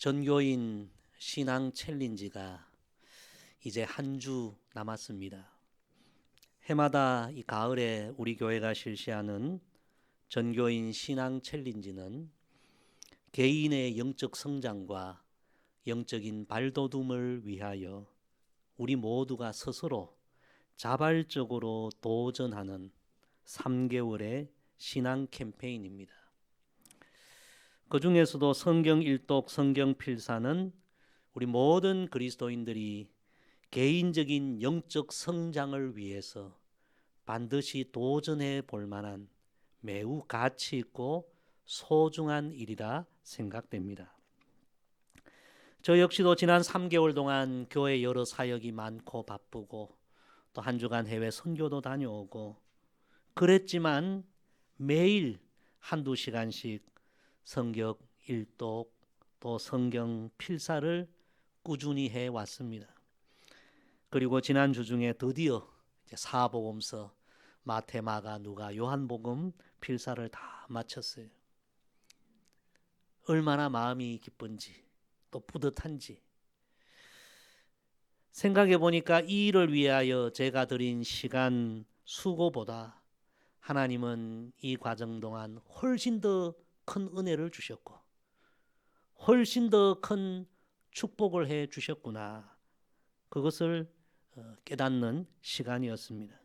전교인 신앙 챌린지가 이제 한 주 남았습니다. 해마다 이 가을에 우리 교회가 실시하는 전교인 신앙 챌린지는 개인의 영적 성장과 영적인 발돋움을 위하여 우리 모두가 스스로 자발적으로 도전하는 3개월의 신앙 캠페인입니다. 그 중에서도 성경 일독, 성경 필사는 우리 모든 그리스도인들이 개인적인 영적 성장을 위해서 반드시 도전해 볼 만한 매우 가치 있고 소중한 일이라 생각됩니다. 저 역시도 지난 3개월 동안 교회 여러 사역이 많고 바쁘고 또 한 주간 해외 선교도 다녀오고 그랬지만 매일 한두 시간씩 성경 일독 또 성경 필사를 꾸준히 해왔습니다. 그리고 지난주 중에 드디어 사복음서 마태, 마가, 누가, 요한복음 필사를 다 마쳤어요. 얼마나 마음이 기쁜지 또 뿌듯한지 생각해 보니까 이 일을 위하여 제가 드린 시간 수고보다 하나님은 이 과정 동안 훨씬 더 큰 은혜를 주셨고 훨씬 더 큰 축복을 해 주셨구나. 그것을 깨닫는 시간이었습니다.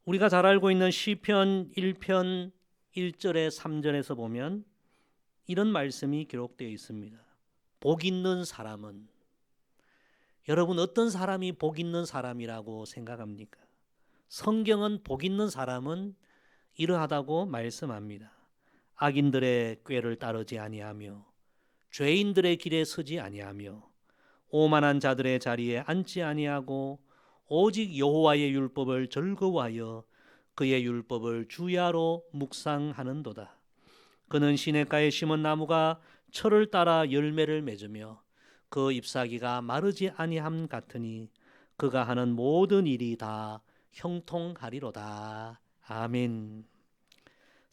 우리가 잘 알고 있는 시편 1편 1절에 3절에서 보면 이런 말씀이 기록되어 있습니다. 복 있는 사람은, 여러분 어떤 사람이 복 있는 사람이라고 생각합니까? 성경은 복 있는 사람은 이러하다고 말씀합니다. 악인들의 꾀를 따르지 아니하며 죄인들의 길에 서지 아니하며 오만한 자들의 자리에 앉지 아니하고 오직 여호와의 율법을 즐거워하여 그의 율법을 주야로 묵상하는도다. 그는 시냇가에 심은 나무가 철을 따라 열매를 맺으며 그 잎사귀가 마르지 아니함 같으니 그가 하는 모든 일이 다 형통하리로다. 아멘.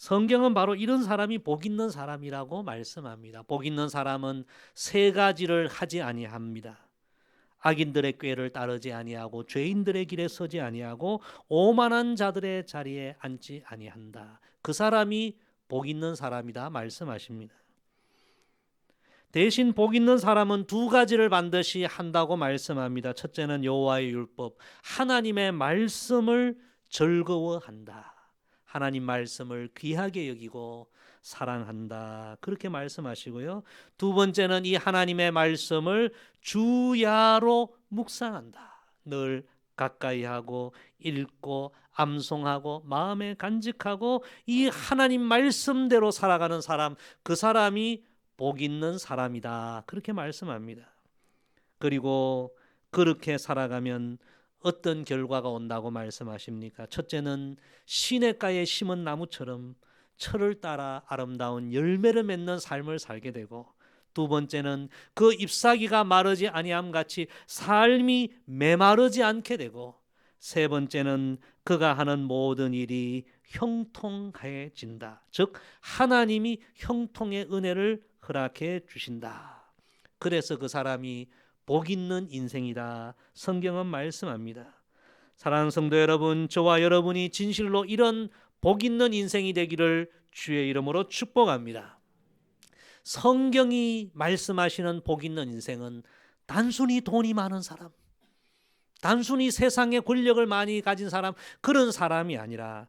성경은 바로 이런 사람이 복 있는 사람이라고 말씀합니다. 복 있는 사람은 세 가지를 하지 아니합니다. 악인들의 꾀를 따르지 아니하고 죄인들의 길에 서지 아니하고 오만한 자들의 자리에 앉지 아니한다. 그 사람이 복 있는 사람이다 말씀하십니다. 대신 복 있는 사람은 두 가지를 반드시 한다고 말씀합니다. 첫째는 여호와의 율법, 하나님의 말씀을 즐거워한다. 하나님 말씀을 귀하게 여기고 사랑한다. 그렇게 말씀하시고요. 두 번째는 이 하나님의 말씀을 주야로 묵상한다. 늘 가까이 하고 읽고 암송하고 마음에 간직하고 이 하나님 말씀대로 살아가는 사람, 그 사람이 복 있는 사람이다. 그렇게 말씀합니다. 그리고 그렇게 살아가면 어떤 결과가 온다고 말씀하십니까? 첫째는 시냇가에 심은 나무처럼 철을 따라 아름다운 열매를 맺는 삶을 살게 되고, 두 번째는 그 잎사귀가 마르지 아니함 같이 삶이 메마르지 않게 되고, 세 번째는 그가 하는 모든 일이 형통해진다. 즉 하나님이 형통의 은혜를 허락해 주신다. 그래서 그 사람이 복 있는 인생이다. 성경은 말씀합니다. 사랑하는 성도 여러분, 저와 여러분이 진실로 이런 복 있는 인생이 되기를 주의 이름으로 축복합니다. 성경이 말씀하시는 복 있는 인생은 단순히 돈이 많은 사람, 단순히 세상의 권력을 많이 가진 사람, 그런 사람이 아니라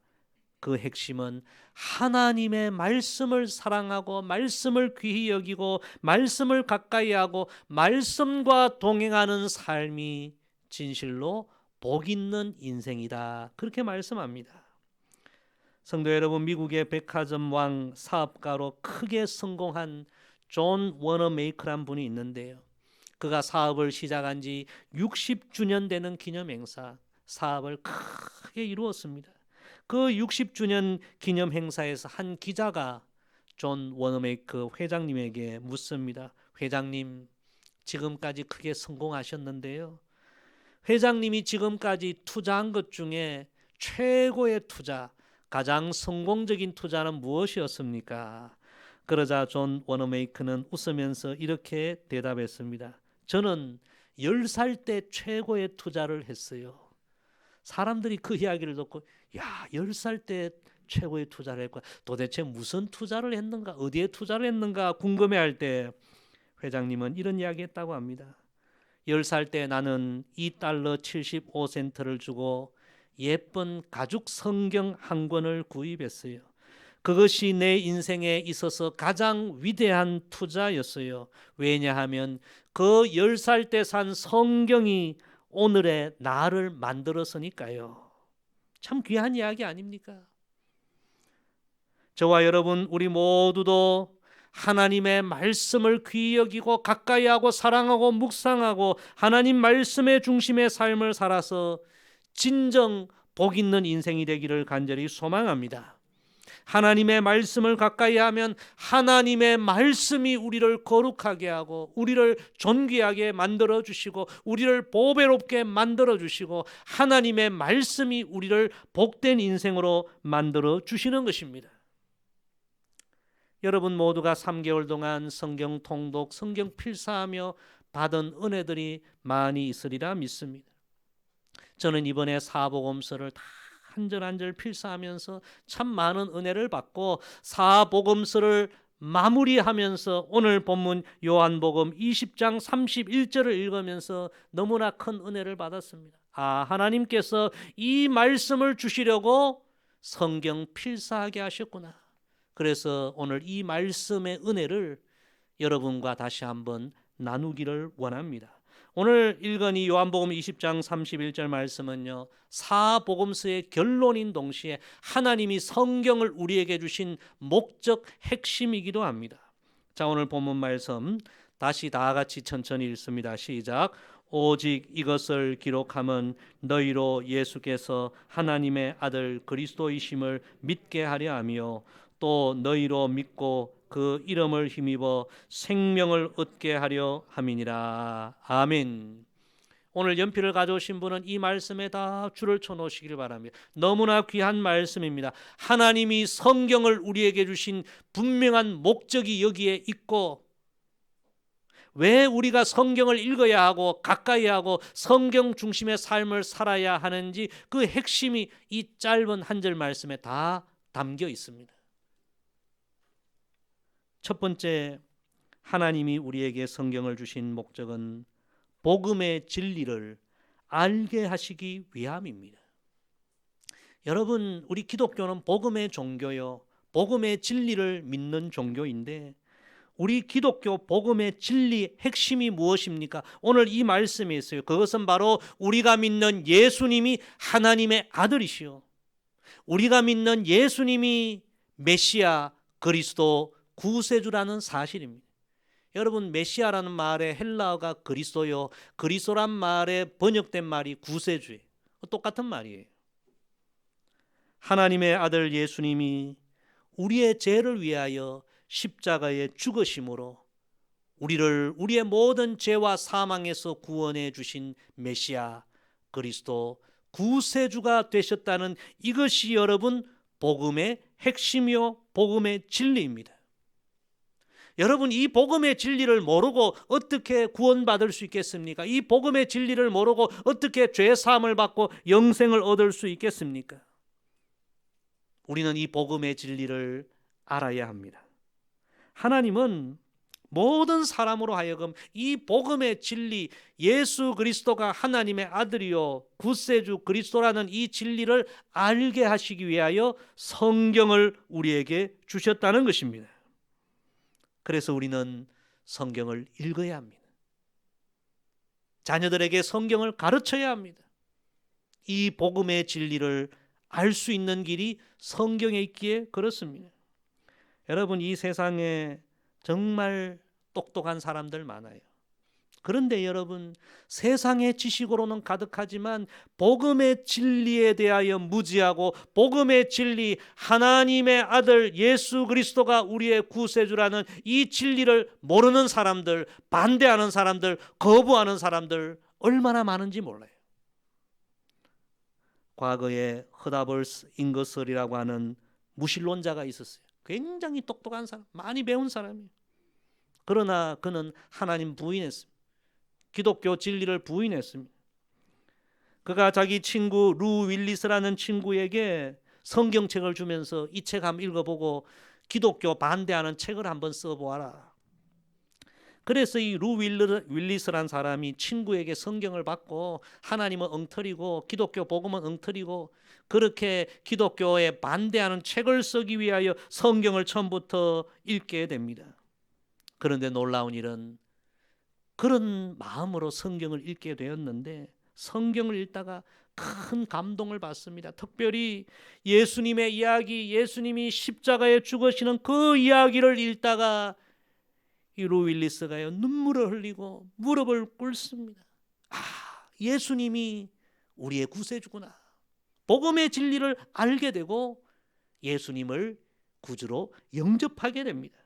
그 핵심은 하나님의 말씀을 사랑하고 말씀을 귀히 여기고 말씀을 가까이 하고 말씀과 동행하는 삶이 진실로 복 있는 인생이다. 그렇게 말씀합니다. 성도 여러분, 미국의 백화점 왕 사업가로 크게 성공한 존 워너메이커란 분이 있는데요. 그가 사업을 시작한 지 60주년 되는 기념 행사, 사업을 크게 이루었습니다. 그 60주년 기념 행사에서 한 기자가 존 워너메이크 회장님에게 묻습니다. 회장님, 지금까지 크게 성공하셨는데요. 회장님이 지금까지 투자한 것 중에 최고의 투자, 가장 성공적인 투자는 무엇이었습니까? 그러자 존 워너메이크는 웃으면서 이렇게 대답했습니다. 저는 10살 때 최고의 투자를 했어요. 사람들이 그 이야기를 듣고, 야, 10살 때 최고의 투자를 했고 도대체 무슨 투자를 했는가, 어디에 투자를 했는가 궁금해할 때 회장님은 이런 이야기했다고 합니다. 10살 때 나는 $2.75를 주고 예쁜 가죽 성경 한 권을 구입했어요. 그것이 내 인생에 있어서 가장 위대한 투자였어요. 왜냐하면 그 10살 때 산 성경이 오늘의 나를 만들었으니까요. 참 귀한 이야기 아닙니까? 저와 여러분, 우리 모두도 하나님의 말씀을 귀히 여기고 가까이 하고 사랑하고 묵상하고 하나님 말씀의 중심의 삶을 살아서 진정 복 있는 인생이 되기를 간절히 소망합니다. 하나님의 말씀을 가까이 하면 하나님의 말씀이 우리를 거룩하게 하고 우리를 존귀하게 만들어 주시고 우리를 보배롭게 만들어 주시고 하나님의 말씀이 우리를 복된 인생으로 만들어 주시는 것입니다. 여러분 모두가 3개월 동안 성경 통독, 성경 필사하며 받은 은혜들이 많이 있으리라 믿습니다. 저는 이번에 사복음서를 다 한 절 한 절 필사하면서 참 많은 은혜를 받고 사복음서를 마무리하면서 오늘 본문 요한복음 20장 31절을 읽으면서 너무나 큰 은혜를 받았습니다. 아, 하나님께서 이 말씀을 주시려고 성경 필사하게 하셨구나. 그래서 오늘 이 말씀의 은혜를 여러분과 다시 한번 나누기를 원합니다. 오늘 읽은 이 요한복음 20장 31절 말씀은요, 사복음서의 결론인 동시에 하나님이 성경을 우리에게 주신 목적 핵심이기도 합니다. 자, 오늘 본문 말씀 다시 다 같이 천천히 읽습니다. 시작. 오직 이것을 기록함은 너희로 예수께서 하나님의 아들 그리스도이심을 믿게 하려 하며 또 너희로 믿고 그 이름을 힘입어 생명을 얻게 하려 함이니라. 아멘. 오늘 연필을 가져오신 분은 이 말씀에 다 줄을 쳐놓으시길 바랍니다. 너무나 귀한 말씀입니다. 하나님이 성경을 우리에게 주신 분명한 목적이 여기에 있고 왜 우리가 성경을 읽어야 하고 가까이 하고 성경 중심의 삶을 살아야 하는지 그 핵심이 이 짧은 한 절 말씀에 다 담겨 있습니다. 첫 번째, 하나님이 우리에게 성경을 주신 목적은 복음의 진리를 알게 하시기 위함입니다. 여러분, 우리 기독교는 복음의 종교요, 복음의 진리를 믿는 종교인데 우리 기독교 복음의 진리 핵심이 무엇입니까? 오늘 이 말씀에 있어요. 그것은 바로 우리가 믿는 예수님이 하나님의 아들이시요, 우리가 믿는 예수님이 메시아 그리스도 구세주라는 사실입니다. 여러분, 메시아라는 말의 헬라어가 그리스도요, 그리스도란 말의 번역된 말이 구세주예요. 똑같은 말이에요. 하나님의 아들 예수님이 우리의 죄를 위하여 십자가에 죽으심으로 우리를 우리의 모든 죄와 사망에서 구원해 주신 메시아 그리스도 구세주가 되셨다는 이것이 여러분 복음의 핵심이요 복음의 진리입니다. 여러분, 이 복음의 진리를 모르고 어떻게 구원받을 수 있겠습니까? 이 복음의 진리를 모르고 어떻게 죄 사함을 받고 영생을 얻을 수 있겠습니까? 우리는 이 복음의 진리를 알아야 합니다. 하나님은 모든 사람으로 하여금 이 복음의 진리, 예수 그리스도가 하나님의 아들이요 구세주 그리스도라는 이 진리를 알게 하시기 위하여 성경을 우리에게 주셨다는 것입니다. 그래서 우리는 성경을 읽어야 합니다. 자녀들에게 성경을 가르쳐야 합니다. 이 복음의 진리를 알 수 있는 길이 성경에 있기에 그렇습니다. 여러분, 이 세상에 정말 똑똑한 사람들 많아요. 그런데 여러분, 세상의 지식으로는 가득하지만 복음의 진리에 대하여 무지하고 복음의 진리, 하나님의 아들 예수 그리스도가 우리의 구세주라는 이 진리를 모르는 사람들, 반대하는 사람들, 거부하는 사람들 얼마나 많은지 몰라요. 과거에 허다벌스 잉거설이라고 하는 무신론자가 있었어요. 굉장히 똑똑한 사람, 많이 배운 사람이에요. 그러나 그는 하나님 부인했습니다. 기독교 진리를 부인했습니다. 그가 자기 친구 루 윌리스라는 친구에게 성경책을 주면서 이 책 한번 읽어보고 기독교 반대하는 책을 한번 써보아라. 그래서 이 루 윌리스라는 사람이 친구에게 성경을 받고 하나님은 엉터리고 기독교 복음은 엉터리고 그렇게 기독교에 반대하는 책을 쓰기 위하여 성경을 처음부터 읽게 됩니다. 그런데 놀라운 일은 그런 마음으로 성경을 읽게 되었는데 성경을 읽다가 큰 감동을 받습니다. 특별히 예수님의 이야기, 예수님이 십자가에 죽으시는 그 이야기를 읽다가 이 루 윌리스가요 눈물을 흘리고 무릎을 꿇습니다. 아, 예수님이 우리의 구세주구나. 복음의 진리를 알게 되고 예수님을 구주로 영접하게 됩니다.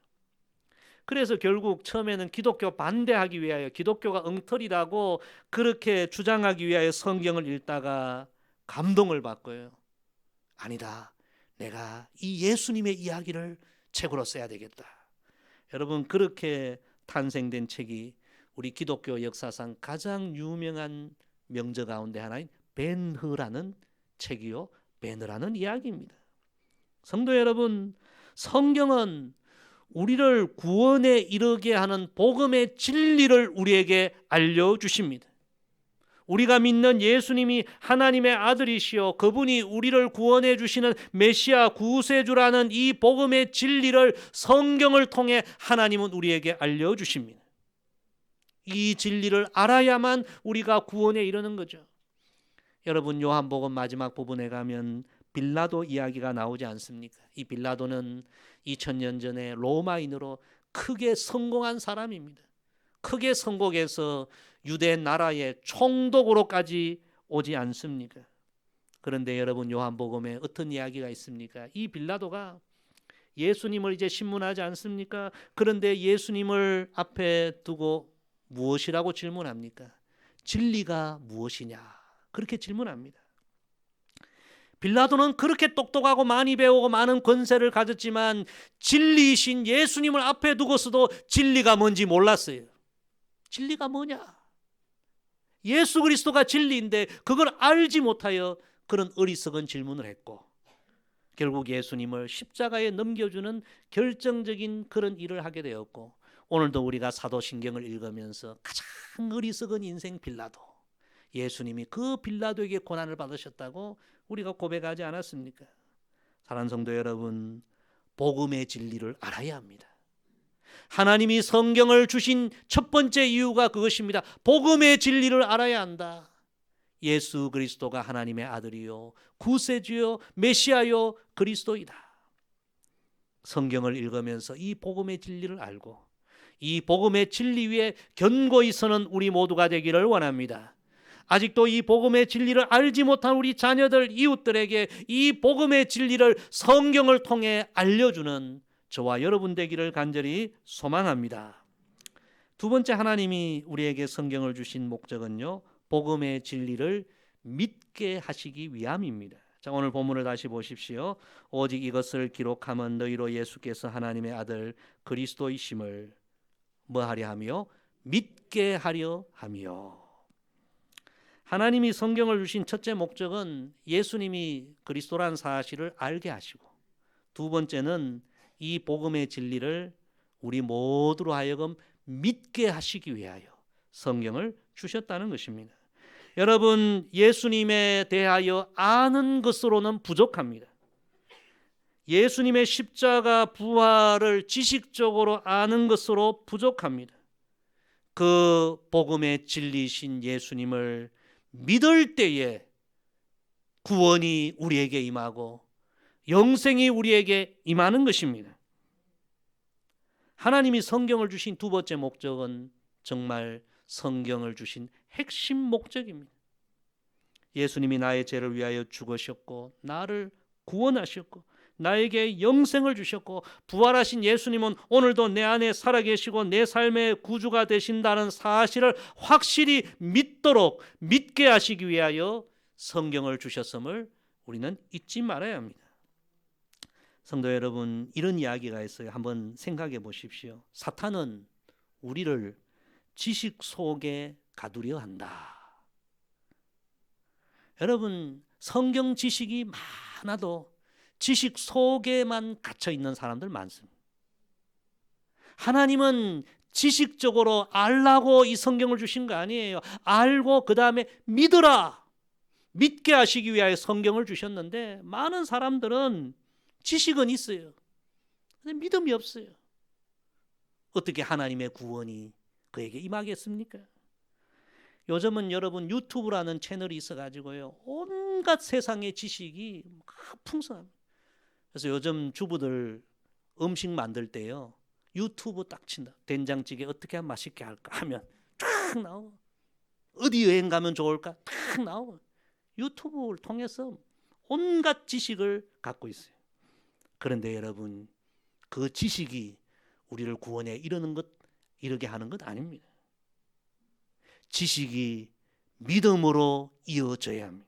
그래서 결국 처음에는 기독교 반대하기 위하여 기독교가 엉터리라고 그렇게 주장하기 위하여 성경을 읽다가 감동을 받고요. 아니다. 내가 이 예수님의 이야기를 책으로 써야 되겠다. 여러분, 그렇게 탄생된 책이 우리 기독교 역사상 가장 유명한 명저 가운데 하나인 벤허라는 책이요. 벤허라는 이야기입니다. 성도 여러분, 성경은 우리를 구원에 이르게 하는 복음의 진리를 우리에게 알려주십니다. 우리가 믿는 예수님이 하나님의 아들이시여 그분이 우리를 구원해 주시는 메시아 구세주라는 이 복음의 진리를 성경을 통해 하나님은 우리에게 알려주십니다. 이 진리를 알아야만 우리가 구원에 이르는 거죠. 여러분, 요한복음 마지막 부분에 가면 빌라도 이야기가 나오지 않습니까? 이 빌라도는 2000년 전에 로마인으로 크게 성공한 사람입니다. 크게 성공해서 유대 나라의 총독으로까지 오지 않습니까? 그런데 여러분, 요한복음에 어떤 이야기가 있습니까? 이 빌라도가 예수님을 이제 신문하지 않습니까? 그런데 예수님을 앞에 두고 무엇이라고 질문합니까? 진리가 무엇이냐? 그렇게 질문합니다. 빌라도는 그렇게 똑똑하고 많이 배우고 많은 권세를 가졌지만 진리이신 예수님을 앞에 두고서도 진리가 뭔지 몰랐어요. 진리가 뭐냐? 예수 그리스도가 진리인데 그걸 알지 못하여 그런 어리석은 질문을 했고 결국 예수님을 십자가에 넘겨주는 결정적인 그런 일을 하게 되었고 오늘도 우리가 사도신경을 읽으면서 가장 어리석은 인생 빌라도, 예수님이 그 빌라도에게 고난을 받으셨다고 우리가 고백하지 않았습니까? 사랑하는 성도 여러분, 복음의 진리를 알아야 합니다. 하나님이 성경을 주신 첫 번째 이유가 그것입니다. 복음의 진리를 알아야 한다. 예수 그리스도가 하나님의 아들이요 구세주요 메시아요 그리스도이다. 성경을 읽으면서 이 복음의 진리를 알고 이 복음의 진리 위에 견고히 서는 우리 모두가 되기를 원합니다. 아직도 이 복음의 진리를 알지 못한 우리 자녀들, 이웃들에게 이 복음의 진리를 성경을 통해 알려주는 저와 여러분 되기를 간절히 소망합니다. 두 번째, 하나님이 우리에게 성경을 주신 목적은요, 복음의 진리를 믿게 하시기 위함입니다. 자, 오늘 본문을 다시 보십시오. 오직 이것을 기록하면 너희로 예수께서 하나님의 아들 그리스도이심을 뭐하려 하며 믿게 하려 하며. 하나님이 성경을 주신 첫째 목적은 예수님이 그리스도라는 사실을 알게 하시고, 두 번째는 이 복음의 진리를 우리 모두로 하여금 믿게 하시기 위하여 성경을 주셨다는 것입니다. 여러분, 예수님에 대하여 아는 것으로는 부족합니다. 예수님의 십자가 부활을 지식적으로 아는 것으로 부족합니다. 그 복음의 진리이신 예수님을 믿을 때에 구원이 우리에게 임하고 영생이 우리에게 임하는 것입니다. 하나님이 성경을 주신 두 번째 목적은 정말 성경을 주신 핵심 목적입니다. 예수님이 나의 죄를 위하여 죽으셨고 나를 구원하셨고 나에게 영생을 주셨고 부활하신 예수님은 오늘도 내 안에 살아계시고 내 삶의 구주가 되신다는 사실을 확실히 믿도록 믿게 하시기 위하여 성경을 주셨음을 우리는 잊지 말아야 합니다. 성도 여러분, 이런 이야기가 있어요. 한번 생각해 보십시오. 사탄은 우리를 지식 속에 가두려 한다. 여러분, 성경 지식이 많아도 지식 속에만 갇혀 있는 사람들 많습니다. 하나님은 지식적으로 알라고 이 성경을 주신 거 아니에요. 알고 그 다음에 믿으라, 믿게 하시기 위하여 성경을 주셨는데 많은 사람들은 지식은 있어요. 근데 믿음이 없어요. 어떻게 하나님의 구원이 그에게 임하겠습니까? 요즘은 여러분 유튜브라는 채널이 있어가지고요, 온갖 세상의 지식이 막 풍성합니다. 그래서 요즘 주부들 음식 만들 때요, 유튜브 딱 친다. 된장찌개 어떻게 하면 맛있게 할까 하면 탁 나오고, 어디 여행 가면 좋을까 탁 나오고, 유튜브를 통해서 온갖 지식을 갖고 있어요. 그런데 여러분, 그 지식이 우리를 구원에 이르게 하는 것 아닙니다. 지식이 믿음으로 이어져야 합니다.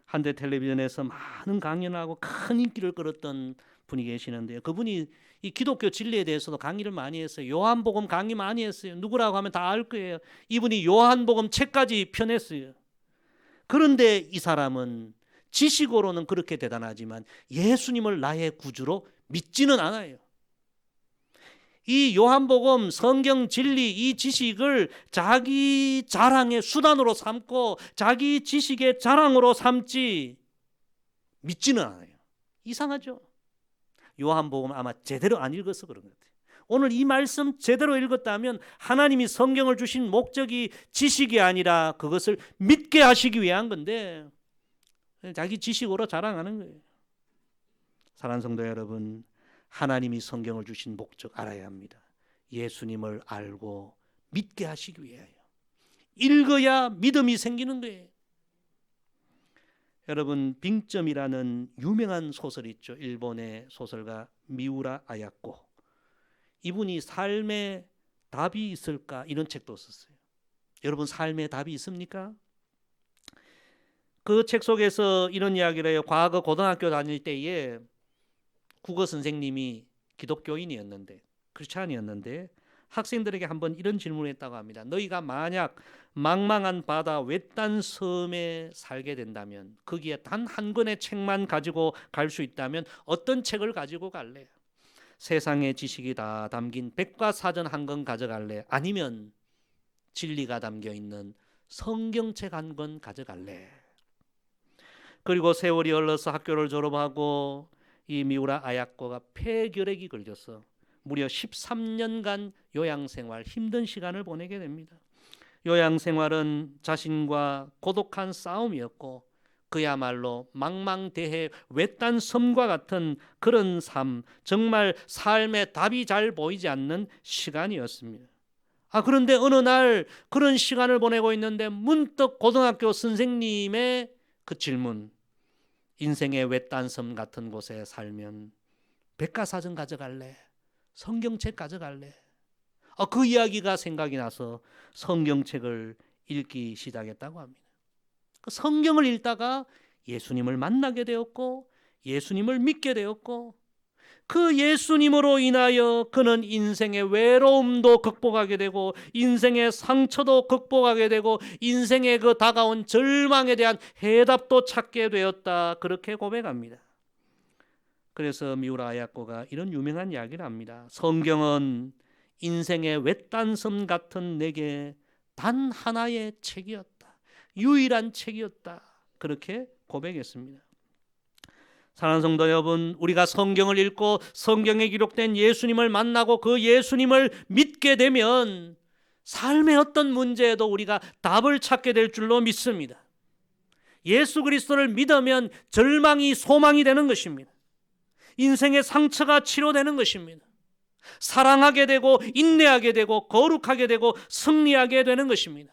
한때 텔레비전에서 많은 강연을 하고 큰 인기를 끌었던 분이 계시는데요. 그분이 이 기독교 진리에 대해서도 강의를 많이 했어요. 요한복음 강의 많이 했어요. 누구라고 하면 다 알 거예요. 이분이 요한복음 책까지 펴냈어요. 그런데 이 사람은 지식으로는 그렇게 대단하지만 예수님을 나의 구주로 믿지는 않아요. 이 요한복음 성경 진리 이 지식을 자기 자랑의 수단으로 삼고 자기 지식의 자랑으로 삼지 믿지는 않아요. 이상하죠? 요한복음 아마 제대로 안 읽어서 그런 것 같아요. 오늘 이 말씀 제대로 읽었다면 하나님이 성경을 주신 목적이 지식이 아니라 그것을 믿게 하시기 위한 건데 자기 지식으로 자랑하는 거예요. 사랑하는 성도 여러분, 하나님이 성경을 주신 목적 알아야 합니다. 예수님을 알고 믿게 하시기 위하여. 읽어야 믿음이 생기는 거예요. 여러분, 빙점이라는 유명한 소설이 있죠. 일본의 소설가 미우라 아야코. 이분이 삶에 답이 있을까 이런 책도 썼어요. 여러분, 삶에 답이 있습니까? 그 책 속에서 이런 이야기를 해요. 과거 고등학교 다닐 때에 국어 선생님이 기독교인이었는데, 크리스찬이었는데 학생들에게 한번 이런 질문을 했다고 합니다. 너희가 만약 망망한 바다 외딴 섬에 살게 된다면, 거기에 단 한 권의 책만 가지고 갈 수 있다면 어떤 책을 가지고 갈래? 세상의 지식이 다 담긴 백과사전 한 권 가져갈래? 아니면 진리가 담겨 있는 성경책 한 권 가져갈래? 그리고 세월이 흘러서 학교를 졸업하고 이 미우라 아야코가 폐결핵이 걸려서 무려 13년간 요양생활, 힘든 시간을 보내게 됩니다. 요양생활은 자신과 고독한 싸움이었고 그야말로 망망대해 외딴 섬과 같은 그런 삶, 정말 삶의 답이 잘 보이지 않는 시간이었습니다. 그런데 어느 날 그런 시간을 보내고 있는데 문득 고등학교 선생님의 그 질문, 인생의 외딴 섬 같은 곳에 살면 백과사전 가져갈래? 성경책 가져갈래? 그 이야기가 생각이 나서 성경책을 읽기 시작했다고 합니다. 그 성경을 읽다가 예수님을 만나게 되었고 예수님을 믿게 되었고 그 예수님으로 인하여 그는 인생의 외로움도 극복하게 되고 인생의 상처도 극복하게 되고 인생의 그 다가온 절망에 대한 해답도 찾게 되었다, 그렇게 고백합니다. 그래서 미우라 아야코가 이런 유명한 이야기를 합니다. 성경은 인생의 외딴 섬 같은 내게 단 하나의 책이었다, 유일한 책이었다, 그렇게 고백했습니다. 사랑하는 성도 여러분, 우리가 성경을 읽고 성경에 기록된 예수님을 만나고 그 예수님을 믿게 되면 삶의 어떤 문제에도 우리가 답을 찾게 될 줄로 믿습니다. 예수 그리스도를 믿으면 절망이 소망이 되는 것입니다. 인생의 상처가 치료되는 것입니다. 사랑하게 되고 인내하게 되고 거룩하게 되고 승리하게 되는 것입니다.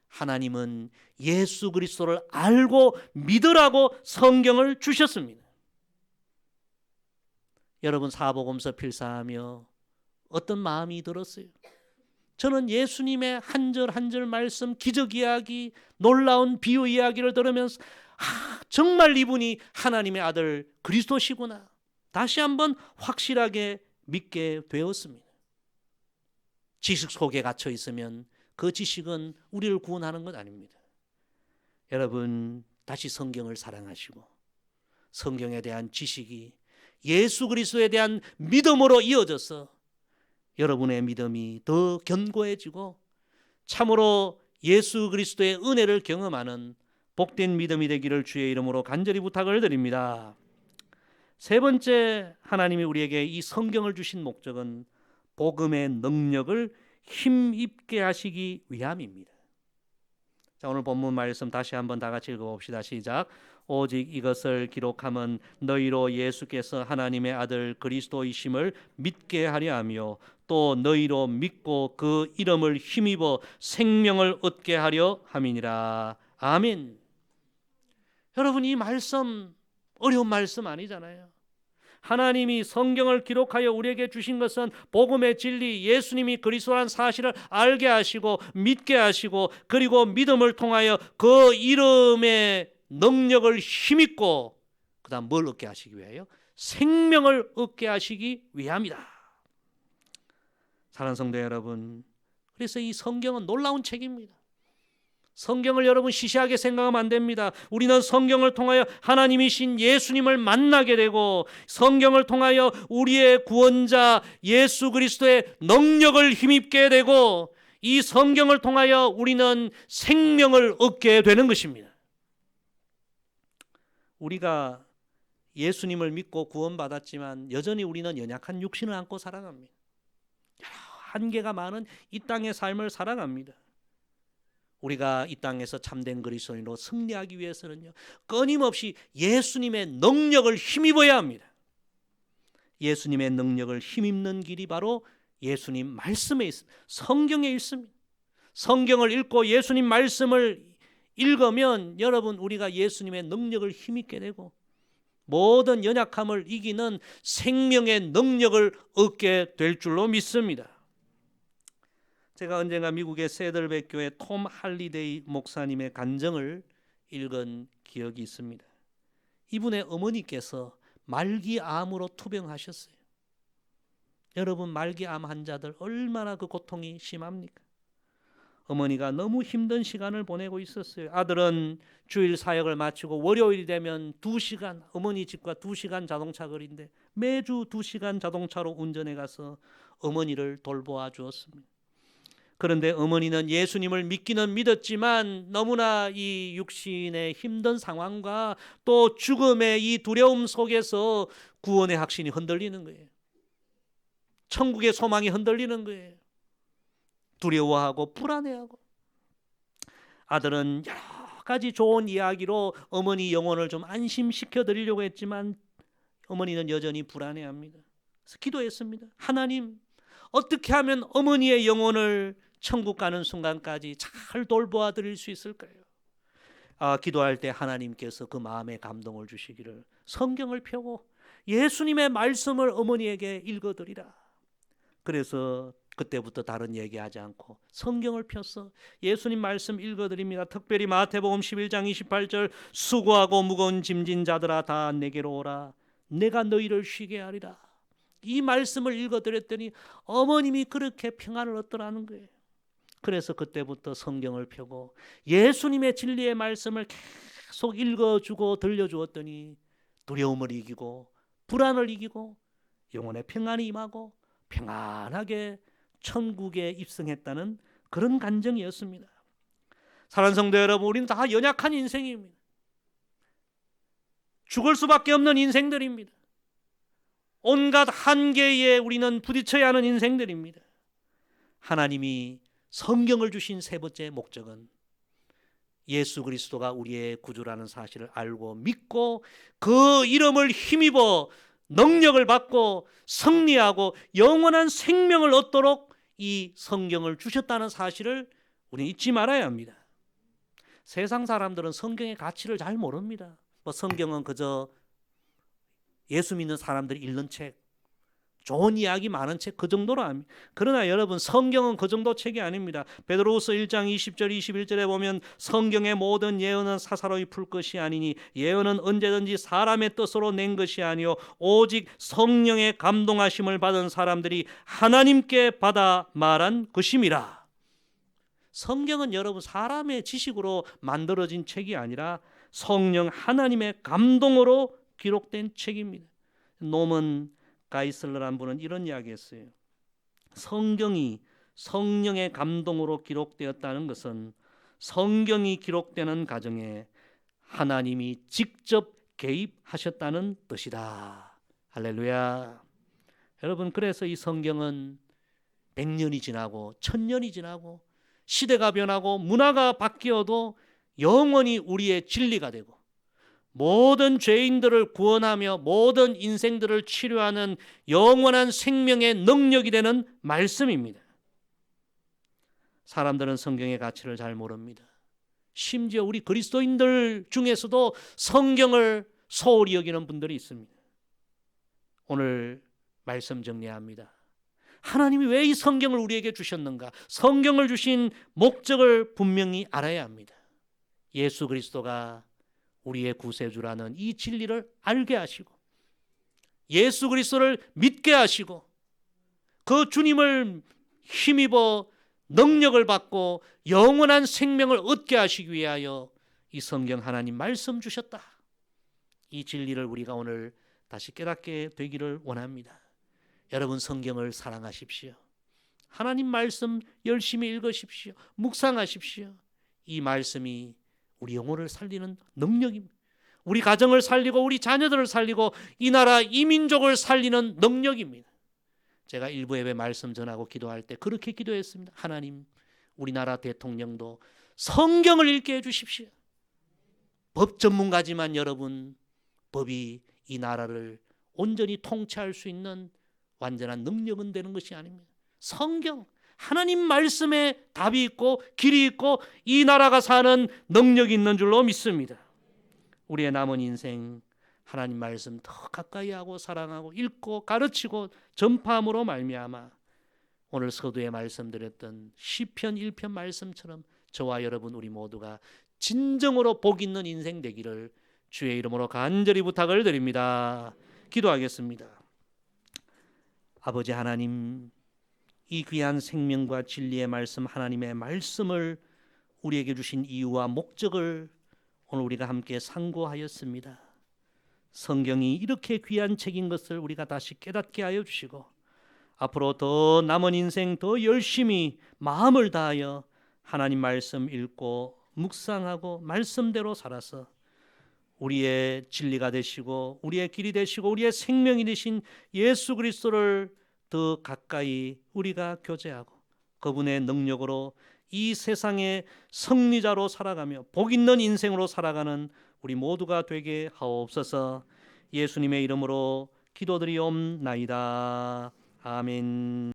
하나님은 예수 그리스도를 알고 믿으라고 성경을 주셨습니다. 여러분, 사복음서 필사하며 어떤 마음이 들었어요? 저는 예수님의 한 절 한 절 말씀, 기적 이야기, 놀라운 비유 이야기를 들으면서 정말 이분이 하나님의 아들 그리스도시구나, 다시 한번 확실하게 믿게 되었습니다. 지식 속에 갇혀 있으면 그 지식은 우리를 구원하는 것 아닙니다. 여러분, 다시 성경을 사랑하시고 성경에 대한 지식이 예수 그리스도에 대한 믿음으로 이어져서 여러분의 믿음이 더 견고해지고 참으로 예수 그리스도의 은혜를 경험하는 복된 믿음이 되기를 주의 이름으로 간절히 부탁을 드립니다. 세 번째, 하나님이 우리에게 이 성경을 주신 목적은 복음의 능력을 힘입게 하시기 위함입니다. 자, 오늘 본문 말씀 다시 한번 다 같이 읽어봅시다. 시작. 오직 이것을 기록함은 너희로 예수께서 하나님의 아들 그리스도이심을 믿게 하려 하며 또 너희로 믿고 그 이름을 힘입어 생명을 얻게 하려 함이니라. 아멘. 여러분, 이 말씀 어려운 말씀 아니잖아요. 하나님이 성경을 기록하여 우리에게 주신 것은 복음의 진리, 예수님이 그리스도라는 사실을 알게 하시고 믿게 하시고, 그리고 믿음을 통하여 그 이름의 능력을 힘입고 그 다음 뭘 얻게 하시기 위하여? 생명을 얻게 하시기 위함이다. 사랑하는 성도 여러분, 그래서 이 성경은 놀라운 책입니다. 성경을 여러분 시시하게 생각하면 안 됩니다. 우리는 성경을 통하여 하나님이신 예수님을 만나게 되고, 성경을 통하여 우리의 구원자 예수 그리스도의 능력을 힘입게 되고, 이 성경을 통하여 우리는 생명을 얻게 되는 것입니다. 우리가 예수님을 믿고 구원받았지만 여전히 우리는 연약한 육신을 안고 살아갑니다. 여러 한계가 많은 이 땅의 삶을 살아갑니다. 우리가 이 땅에서 참된 그리스도인으로 승리하기 위해서는요, 끊임없이 예수님의 능력을 힘입어야 합니다. 예수님의 능력을 힘입는 길이 바로 예수님 말씀에 있습니다. 성경에 있습니다. 성경을 읽고 예수님 말씀을 읽으면 여러분, 우리가 예수님의 능력을 힘입게 되고 모든 연약함을 이기는 생명의 능력을 얻게 될 줄로 믿습니다. 제가 언젠가 미국의 세들백 교회 톰 할리데이 목사님의 간증을 읽은 기억이 있습니다. 이분의 어머니께서 말기암으로 투병하셨어요. 여러분, 말기암 환자들 얼마나 그 고통이 심합니까? 어머니가 너무 힘든 시간을 보내고 있었어요. 아들은 주일 사역을 마치고 월요일이 되면 2시간, 어머니 집과 2시간 자동차 거리인데 매주 2시간 자동차로 운전해 가서 어머니를 돌보아 주었습니다. 그런데 어머니는 예수님을 믿기는 믿었지만 너무나 이 육신의 힘든 상황과 또 죽음의 이 두려움 속에서 구원의 확신이 흔들리는 거예요. 천국의 소망이 흔들리는 거예요. 두려워하고 불안해하고. 아들은 여러 가지 좋은 이야기로 어머니 영혼을 좀 안심시켜 드리려고 했지만 어머니는 여전히 불안해합니다. 그래서 기도했습니다. 하나님, 어떻게 하면 어머니의 영혼을 천국 가는 순간까지 잘 돌보아 드릴 수 있을까요? 기도할 때 하나님께서 그 마음에 감동을 주시기를 성경을 펴고 예수님의 말씀을 어머니에게 읽어드리라. 그래서 그때부터 다른 얘기하지 않고 성경을 펴서 예수님 말씀 읽어드립니다. 특별히 마태복음 11장 28절, 수고하고 무거운 짐진 자들아 다 내게로 오라, 내가 너희를 쉬게 하리라. 이 말씀을 읽어드렸더니 어머님이 그렇게 평안을 얻더라는 거예요. 그래서 그때부터 성경을 펴고 예수님의 진리의 말씀을 계속 읽어주고 들려주었더니 두려움을 이기고 불안을 이기고 영혼의 평안이 임하고 평안하게 천국에 입성했다는 그런 간증이었습니다. 사랑하는 성도 여러분, 우리는 다 연약한 인생입니다. 죽을 수밖에 없는 인생들입니다. 온갖 한계에 우리는 부딪혀야 하는 인생들입니다. 하나님이 성경을 주신 세 번째 목적은 예수 그리스도가 우리의 구주라는 사실을 알고 믿고 그 이름을 힘입어 능력을 받고 승리하고 영원한 생명을 얻도록 이 성경을 주셨다는 사실을 우리는 잊지 말아야 합니다. 세상 사람들은 성경의 가치를 잘 모릅니다. 성경은 그저 예수 믿는 사람들이 읽는 책, 좋은 이야기 많은 책, 그 정도로 압니다. 그러나 여러분, 성경은 그 정도 책이 아닙니다. 베드로후서 1장 20절 21절에 보면 성경의 모든 예언은 사사로이 풀 것이 아니니 예언은 언제든지 사람의 뜻으로 낸 것이 아니요 오직 성령의 감동하심을 받은 사람들이 하나님께 받아 말한 것임이라. 성경은 여러분 사람의 지식으로 만들어진 책이 아니라 성령 하나님의 감동으로 기록된 책입니다. 노먼 가이슬러라는 분은 이런 이야기했어요. 성경이 성령의 감동으로 기록되었다는 것은 성경이 기록되는 과정에 하나님이 직접 개입하셨다는 뜻이다. 할렐루야. 여러분, 그래서 이 성경은 100년이 지나고 1000년이 지나고 시대가 변하고 문화가 바뀌어도 영원히 우리의 진리가 되고 모든 죄인들을 구원하며 모든 인생들을 치료하는 영원한 생명의 능력이 되는 말씀입니다. 사람들은 성경의 가치를 잘 모릅니다. 심지어 우리 그리스도인들 중에서도 성경을 소홀히 여기는 분들이 있습니다. 오늘 말씀 정리합니다. 하나님이 왜 이 성경을 우리에게 주셨는가? 성경을 주신 목적을 분명히 알아야 합니다. 예수 그리스도가 우리의 구세주라는 이 진리를 알게 하시고 예수 그리스도를 믿게 하시고 그 주님을 힘입어 능력을 받고 영원한 생명을 얻게 하시기 위하여 이 성경 하나님 말씀 주셨다. 이 진리를 우리가 오늘 다시 깨닫게 되기를 원합니다. 여러분, 성경을 사랑하십시오. 하나님 말씀 열심히 읽으십시오. 묵상하십시오. 이 말씀이 우리 영혼을 살리는 능력입니다. 우리 가정을 살리고 우리 자녀들을 살리고 이 나라 이 민족을 살리는 능력입니다. 제가 일부 예배 말씀 전하고 기도할 때 그렇게 기도했습니다. 하나님, 우리나라 대통령도 성경을 읽게 해주십시오. 법 전문가지만 여러분, 법이 이 나라를 온전히 통치할 수 있는 완전한 능력은 되는 것이 아닙니다. 성경, 하나님 말씀에 답이 있고 길이 있고 이 나라가 사는 능력이 있는 줄로 믿습니다. 우리의 남은 인생 하나님 말씀 더 가까이 하고 사랑하고 읽고 가르치고 전파함으로 말미암아 오늘 서두에 말씀드렸던 시편 1편 말씀처럼 저와 여러분 우리 모두가 진정으로 복 있는 인생 되기를 주의 이름으로 간절히 부탁을 드립니다. 기도하겠습니다. 아버지 하나님, 이 귀한 생명과 진리의 말씀 하나님의 말씀을 우리에게 주신 이유와 목적을 오늘 우리가 함께 상고하였습니다. 성경이 이렇게 귀한 책인 것을 우리가 다시 깨닫게 하여 주시고 앞으로 더 남은 인생 더 열심히 마음을 다하여 하나님 말씀 읽고 묵상하고 말씀대로 살아서 우리의 진리가 되시고 우리의 길이 되시고 우리의 생명이 되신 예수 그리스도를 더 가까이 우리가 교제하고 그분의 능력으로 이 세상의 승리자로 살아가며 복 있는 인생으로 살아가는 우리 모두가 되게 하옵소서. 예수님의 이름으로 기도드리옵나이다. 아멘.